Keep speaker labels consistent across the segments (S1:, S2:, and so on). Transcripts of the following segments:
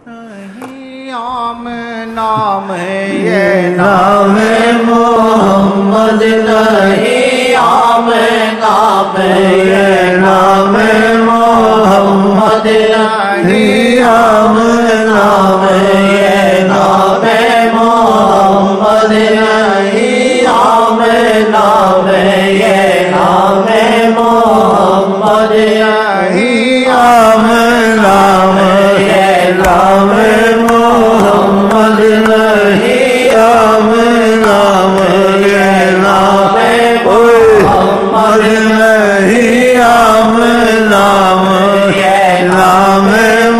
S1: عام نام یہ
S2: نام محمد نہیں عام نام یہ نام محمد نہیں عام نام یہ نام محمد نہیں عام نام یہ نام محمد نہیں عام نام یہ نام محمد نہیں عام نام یہ نام محمد نہیں عام نام یہ نام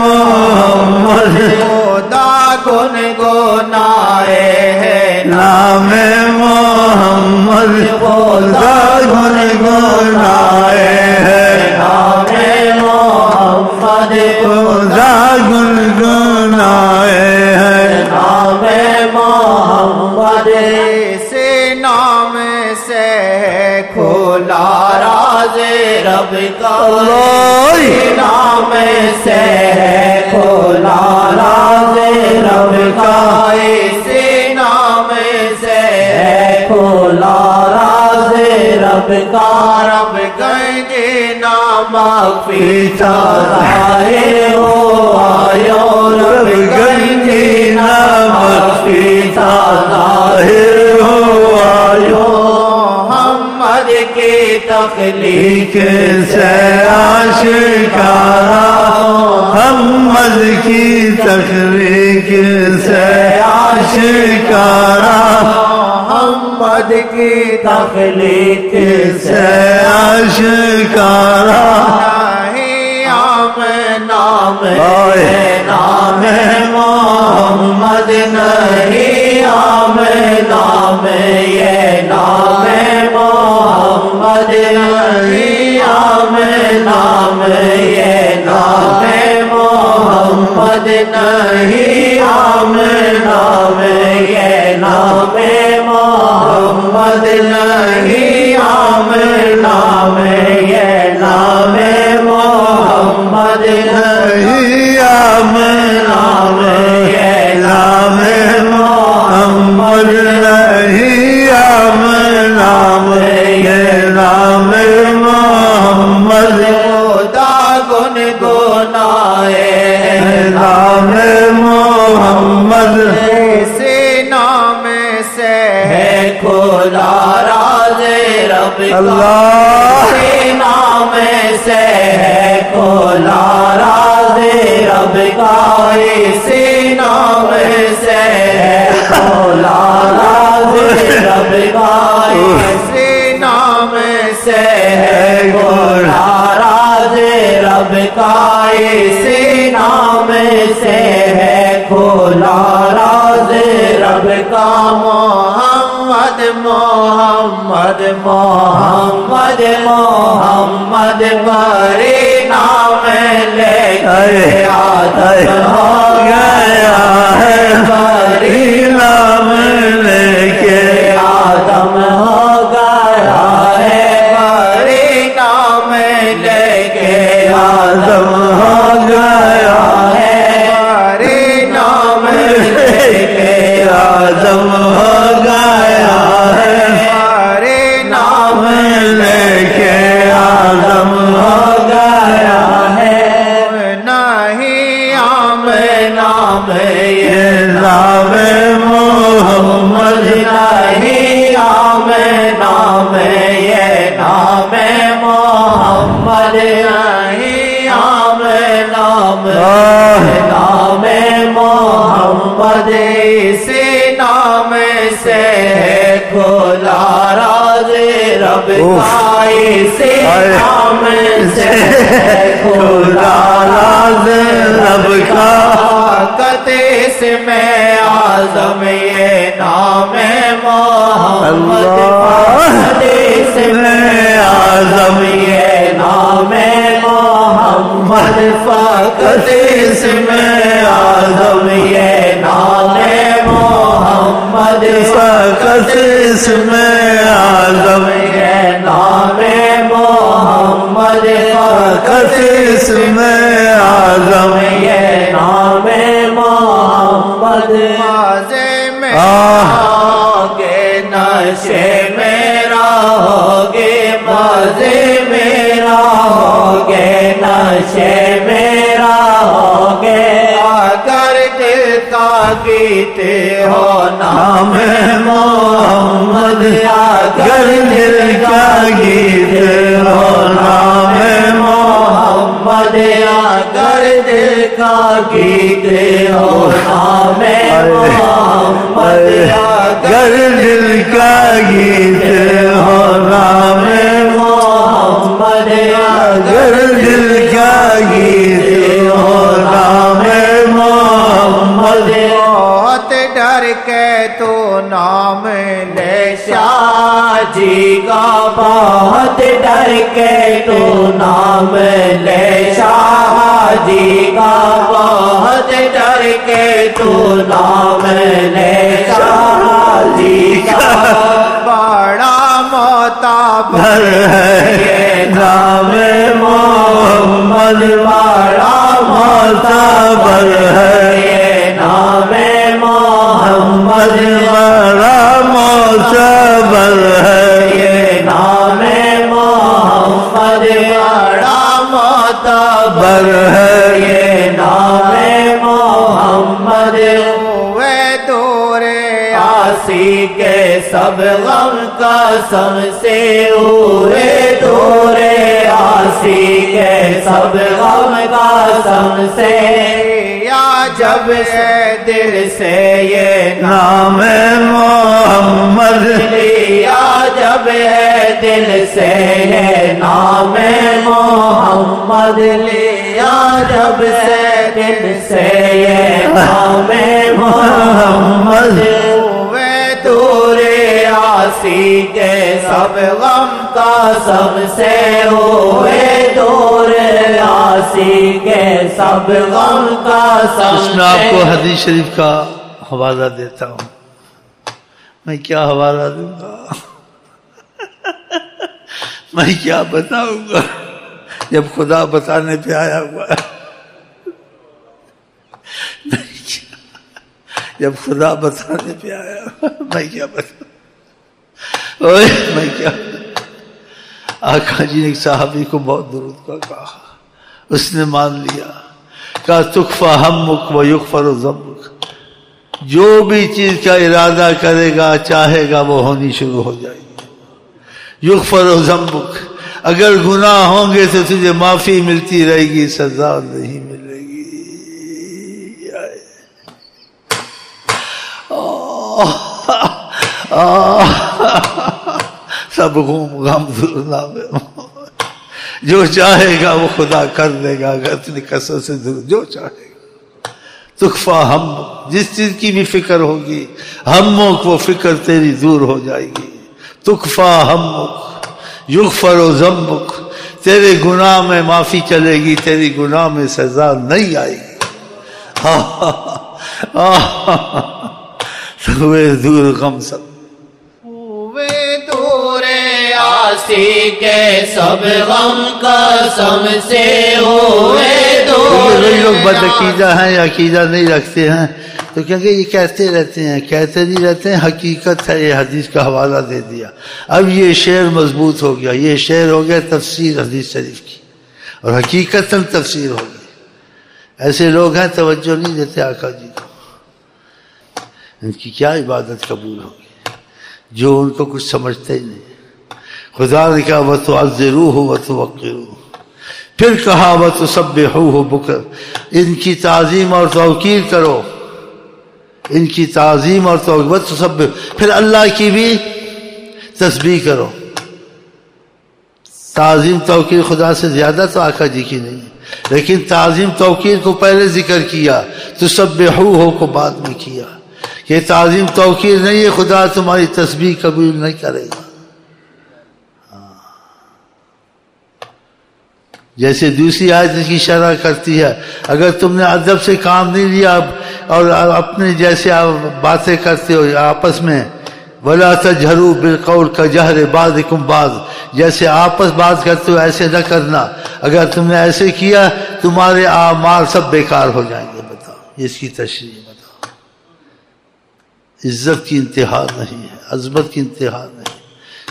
S2: محمد خدا گنگنائے ہے نام محمد خدا گنگنائے ہے نام محمد خدا گنگنائے ہے نام محمد
S1: سے نام سے کھولا راز رب کا
S2: نام سے کھولا راز رب کا اسی نام سے کھولا راز رب کا رب گنج نامک پیچھا ظاہر ہوا یو رب گنج نامک پیچھا ظاہر ہوا یو محمد کی تخلیق سے آشکارا محمد کی تخلیق سے آشکارا محمد کی تخلیق سے آشکارا نہیں عام نام ہے نام محمد نہیں عام نام یہ نام محمد نہیں عام نام یہ نام محمد نہیں عام نام یہ نام محمد نہیں عام نام یہ نام محمد نہیں عام نام یہ نام محمد نہیں عام نام یہ نام محمد خدا گنگنائے نام محمد
S1: سے نام سے
S2: کھولا راز رب کا نام سے کھولا راز رب کا اسی نام سے کھولا راز رب کا اسی نام سے کھولا راز رب کا اسی نام سے کھولا راز رب کا محمد محمد محمد محمد بڑے نام لے کر آدم ہو گیا ہے بڑے نام لے کے آدم ہو گیا ہے بڑے نام لے کے آدم ہو گیا ہے بڑے نام لے کے آدم ہو گیا ہے بڑے نام لے کے آدم ہو گیا ہے نہیں عام نام یہ نام محمد نہیں عام نام یہ نام محمد نہیں عام نام نام محمد اسی نام سے کھولا راز رب کا اسی نام سے کھولا راز رب کا اس میں اعظم یہ نام محمد اس میں اعظم یہ نام محمد فقط اس میں اعظم یہ نام محمد فقط اس میں اعظم یہ نام محمد فقط اس میں اعظم یہ نام نشے میں رہوگے مزے میں رہوگے نشے میں رہوگے
S1: اگر دل کا گیت ہو
S2: نام محمد اگر دل کا گیت ہو نام محمد اگر دل کا گیت ہو نام محمد اگر دل کا گیت ہو نام محمد اگر دل کا گیت ہو نام محمد
S1: بہت ڈر کے تو نام لے
S2: شاہ جی کا بہت ڈر کے تو نام لے شاہ جی کا بہت ڈر کے تو نام لے شاہ جی کا
S1: بڑا معتبر
S2: ہے یہ نام محمد بڑا معتبر ہے یہ نام محمد بڑا معتبر ہے یہ نام محمد بڑا معتبر ہے یہ نام محمد
S1: ہوئے دور
S2: آسی کے سب غم قسم سے ہوئے دور آسی کے سب غم قسم سے
S1: یا جب سے دل سے یہ
S2: نام محمد لیا جب ہے دل سے یہ نام محمد لیا جب سے دل سے یہ نام محمد ہوئے دور آسی کے سب غم قسم سے ہوئے دور آسی کے سب غم قسم
S3: اس میں آپ کو حدیث شریف کا حوالہ دیتا ہوں. میں کیا حوالہ دوں گا؟ میں کیا بتاؤں گا جب خدا بتانے پہ آیا ہوا ہے؟ جب خدا بتانے پہ آیا میں کیا بتاؤں؟ میں کیا؟ آقا جی نے ایک صحابی کو بہت درود کا کہا، اس نے مان لیا، کہا تکفی ہمک و یغفر ذنبک، جو بھی چیز کا ارادہ کرے گا چاہے گا وہ ہونی شروع ہو جائے گی. یغفر ذنبک، اگر گناہ ہوں گے تو تجھے معافی ملتی رہے گی، سزا نہیں ملے گی. سب غم دور نام جو چاہے گا وہ خدا کر دے گا، اگر اپنی کثرت سے دور جو چاہے گا. تکفا ہم، جس چیز کی بھی فکر ہوگی ہموں کو فکر تیری دور ہو جائے گی. تکفا ہمک یغفر ذنبک، تیرے گناہ میں معافی چلے گی، تیری گناہ میں سزا نہیں آئے گی. ہوئے دور غم سب،
S1: ہوئے دور
S2: آسی کے سب غم قسم سے ہوئے دور.
S3: وہی لوگ بد عقیدہ ہیں یا عقیدہ نہیں رکھتے ہیں تو کیونکہ یہ کہتے رہتے ہیں، کہتے نہیں رہتے ہیں، حقیقت ہے. یہ حدیث کا حوالہ دے دیا، اب یہ شعر مضبوط ہو گیا، یہ شعر ہو گیا تفسیر حدیث شریف کی، اور حقیقتاً تفسیر ہو گئی. ایسے لوگ ہیں توجہ نہیں دیتے آقا جی کو، ان کی کیا عبادت قبول ہوگی جو ان کو کچھ سمجھتے ہی نہیں. خدا نے کہا وَتُعَذِّرُوهُ وَتُوَقِّرُوهُ، پھر کہا وَتُسَبِّحُوهُ بُكْرَةً، ان کی تعظیم اور توقیر کرو، ان کی تعظیم اور توقیر. وَتُسَبِّحُوهُ، پھر اللہ کی بھی تسبیح کرو. تعظیم توقیر خدا سے زیادہ تو آقا جی کی نہیں، لیکن تعظیم توقیر کو پہلے ذکر کیا، تسبحوہ کو بعد میں کیا. یہ تعظیم توقیر نہیں ہے، خدا تمہاری تسبیح قبول نہیں کرے گا. جیسے دوسری آیت کی شرح کرتی ہے، اگر تم نے ادب سے کام نہیں لیا اور اپنے جیسے باتیں کرتے ہو آپس میں، وَلَا تَجْهَرُوا بِالْقَوْلِ كَجَهْرِ بَعْضِكُمْ بَعْضٍ، جیسے آپس بات کرتے ہو ایسے نہ کرنا. اگر تم نے ایسے کیا تمہارے اعمال سب بیکار ہو جائیں گے. بتاؤ اس کی تشریح بتاؤ، عزت کی انتہا نہیں ہے، عظمت کی انتہا نہیں.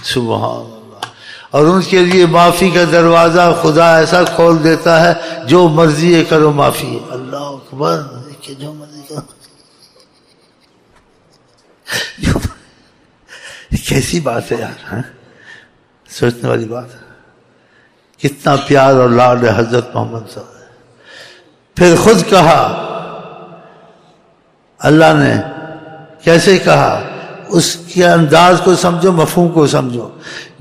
S3: سبحان اللہ. اور ان کے لیے معافی کا دروازہ خدا ایسا کھول دیتا ہے، جو مرضی ہے کرو معافی. اللہ اکبر. کہ جو مرضی کرو. کیسی بات ہے یار، ہاں؟ سوچنے والی بات ہے. کتنا پیار اور لاڈ ہے حضرت محمد صلی اللہ علیہ وسلم. پھر خود کہا اللہ نے، کیسے کہا؟ اس کے انداز کو سمجھو، مفہوم کو سمجھو.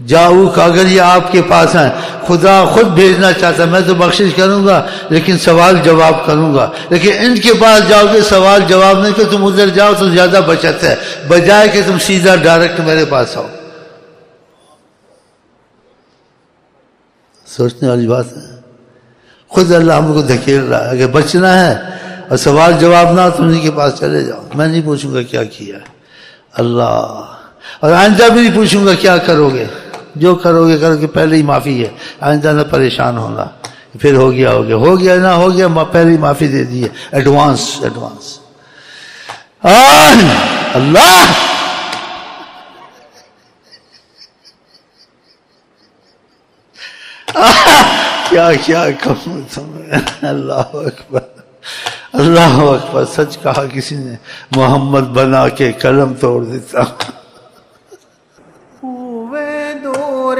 S3: جاؤ کہ اگر یہ آپ کے پاس ہیں، خدا خود بھیجنا چاہتا ہے. میں تو بخشش کروں گا لیکن سوال جواب کروں گا. لیکن ان کے پاس جاؤ گے سوال جواب نہیں، کہ تم ادھر جاؤ تو زیادہ بچت ہے، بجائے کہ تم سیدھا ڈائریکٹ میرے پاس آؤ. سوچنے والی بات ہے. خود اللہ ہم کو دھکیل رہا ہے. اگر بچنا ہے اور سوال جواب نہ، تم ان کے پاس چلے جاؤ. میں نہیں پوچھوں گا کیا کیا اللہ، اور آئندہ بھی نہیں پوچھوں گا کیا کرو گے. جو کرو گے کرو گے، پہلے ہی معافی ہے. آئندہ نہ پریشان ہونا. پھر ہو گیا ہو گیا، ہو گیا نہ ہو گیا، پہلے ہی معافی دے دی ہے. ایڈوانس. اللہ کیا کہوں تمہیں. اللہ اکبر. اللہ اکبر. سچ کہا کسی نے، محمد بنا کے قلم توڑ دیتا.
S1: ہوئے دور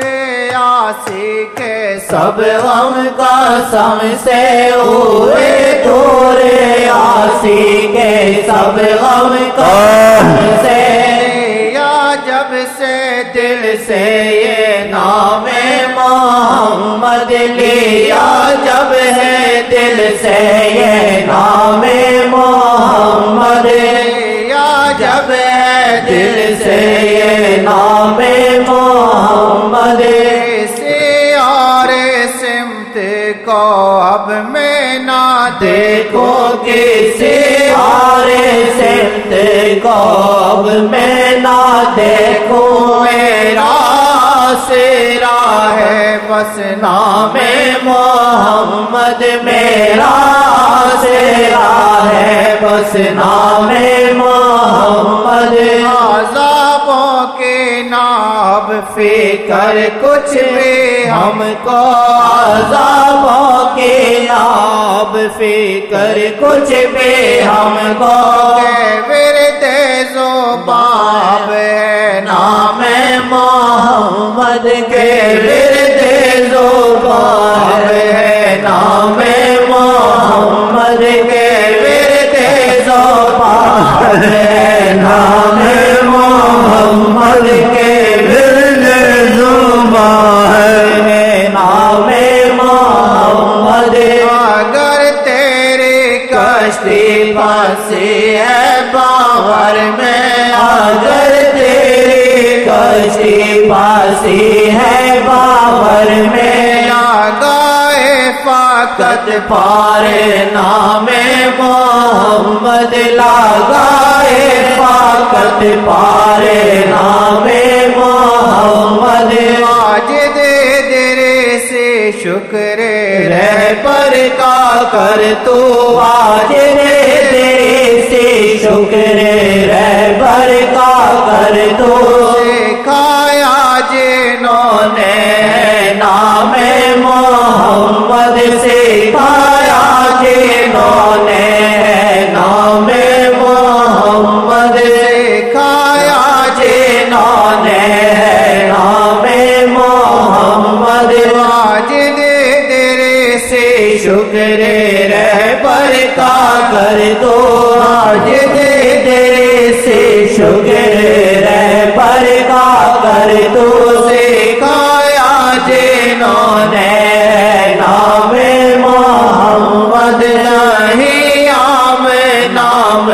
S1: آسی کے
S2: سب غم قسم سے ہوئے دور آسی کے، سب غم قسم سے.
S1: یا جب سے
S2: دل سے یہ نام محمد لیا، جب ہے دل سے یہ نام محمد،
S1: یا
S2: جب ہے دل سے یہ نام محمد.
S1: سے اور سمت کو اب میں نہ
S2: دیکھو کسی اور سمت کو اب میں نہ دیکھوں، میرا آسرا ہے بس نام محمد، میرا آسرا ہے بس نام محمد.
S1: عذابوں کے ناب
S2: فکر کچھ بھی ہم کو، عذابوں کی ناب فکر کچھ بھی ہم کو.
S1: ورد زبان ہے
S2: نام محمد کے ورد زبان ہے، نام محمد کے ورد زبان ہے، نام محمد کے ورد زبان ہے، نام محمد.
S1: اگر تیری
S2: کشتی پھنسی ہے باور میں، اگر تیری کشتی پھنسی ہے باور میں،
S1: گائے
S2: فقط پارے نام محمد لگائے، فقط پارے نام محمد.
S1: واجد درے سے شکر
S2: رہبر کا کر تو، واجد تیرے سے شکر رہبر کا کر تو.
S1: سکھایا
S2: جنہوں نے نام محمد سکھایا، جنہوں نے نام محمد
S1: سکھایا،
S2: جنہوں نے نام محمد.
S1: واجد درے سے
S2: شکر رہبر کا کر دو، واجد تیرے سے شکر رہبر کا کر دو. سکھایا جنہوں نے نام محمد، نہیں عام نام